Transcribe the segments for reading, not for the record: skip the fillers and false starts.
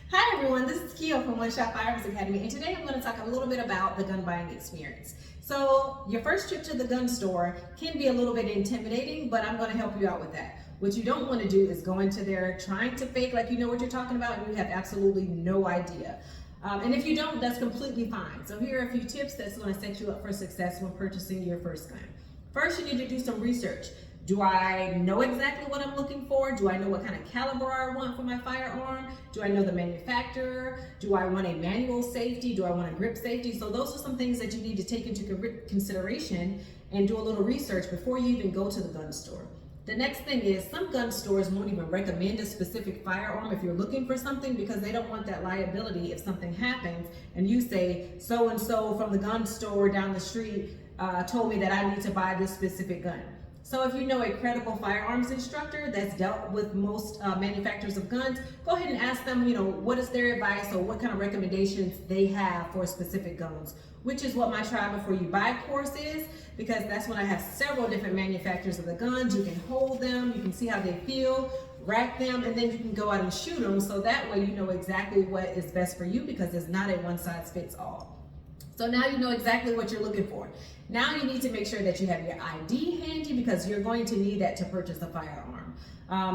Hi everyone, this is Keo from One Shot Firearms Academy, and today I'm going to talk a little bit about the gun buying experience. So your first trip to the gun store can be a little bit intimidating, but I'm going to help you out with that. What you don't want to do is go into there trying to fake like you know what you're talking about and you have absolutely no idea. And if you don't, that's completely fine. So here are a few tips that's going to set you up for success when purchasing your first gun. First, you need to do some research. Do I know exactly what I'm looking for? Do I know what kind of caliber I want for my firearm? Do I know the manufacturer? Do I want a manual safety? Do I want a grip safety? So those are some things that you need to take into consideration and do a little research before you even go to the gun store. The next thing is some gun stores won't even recommend a specific firearm if you're looking for something because they don't want that liability if something happens and you say so-and-so from the gun store down the street told me that I need to buy this specific gun. So if you know a credible firearms instructor that's dealt with most manufacturers of guns, go ahead and ask them, what is their advice or what kind of recommendations they have for specific guns, which is what my Try Before You Buy course is, because that's when I have several different manufacturers of the guns. You can hold them, you can see how they feel, rack them, and then you can go out and shoot them. So that way you know exactly what is best for you because it's not a one size fits all. So now you know exactly what you're looking for. Now you need to make sure that you have your ID handy because you're going to need that to purchase a firearm.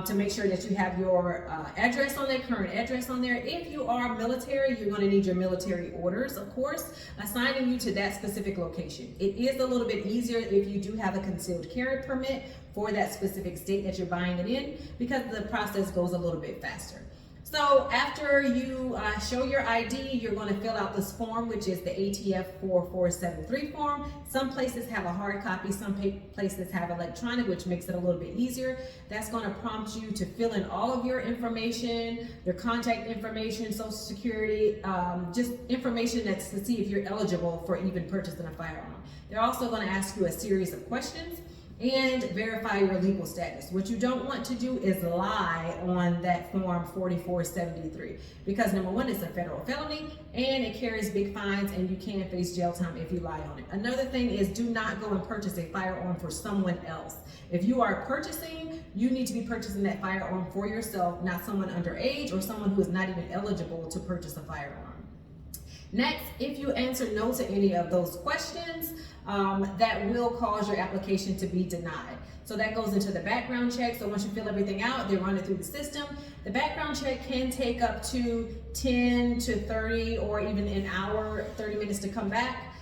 To make sure that you have your address on there, current address on there. If you are military, you're going to need your military orders, of course, assigning you to that specific location. It is a little bit easier if you do have a concealed carry permit for that specific state that you're buying it in because the process goes a little bit faster. So after you show your ID, you're going to fill out this form, which is the ATF 4473 form. Some places have a hard copy, some places have electronic, which makes it a little bit easier. That's going to prompt you to fill in all of your information, your contact information, social security, just information that's to see if you're eligible for even purchasing a firearm. They're also going to ask you a series of questions and verify your legal status. What you don't want to do is lie on that form 4473 because number one, it's a federal felony and it carries big fines and you can face jail time if you lie on it. Another thing is do not go and purchase a firearm for someone else. If you are purchasing, you need to be purchasing that firearm for yourself, not someone underage or someone who is not even eligible to purchase a firearm. Next, if you answer no to any of those questions, that will cause your application to be denied. So that goes into the background check. So once you fill everything out, they run it through the system. The background check can take up to 10 to 30 or even an hour, 30 minutes to come back.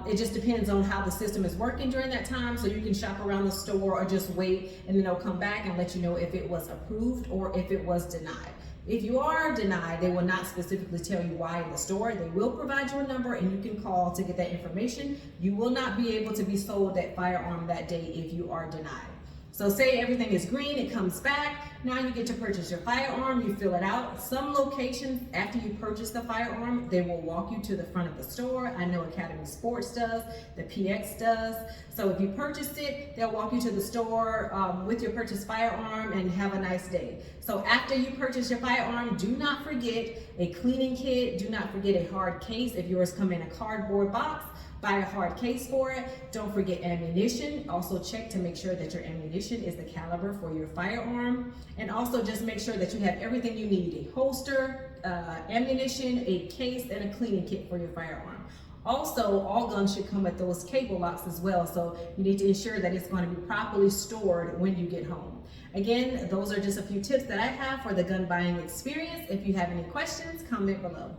It just depends on how the system is working during that time. So you can shop around the store or just wait and then they'll come back and let you know if it was approved or if it was denied. If you are denied, they will not specifically tell you why in the store. They will provide you a number and you can call to get that information. You will not be able to be sold that firearm that day if you are denied. So say everything is green, it comes back. Now you get to purchase your firearm, you fill it out. Some locations, after you purchase the firearm, they will walk you to the front of the store. I know Academy Sports does, the PX does. So if you purchased it, they'll walk you to the store with your purchased firearm and have a nice day. So after you purchase your firearm, do not forget a cleaning kit. Do not forget a hard case. If yours come in a cardboard box, buy a hard case for it. Don't forget ammunition. Also check to make sure that your ammunition is the caliber for your firearm. And also just make sure that you have everything you need. A holster, ammunition, a case, and a cleaning kit for your firearm. Also, all guns should come with those cable locks as well. So you need to ensure that it's going to be properly stored when you get home. Again, those are just a few tips that I have for the gun buying experience. If you have any questions, comment below.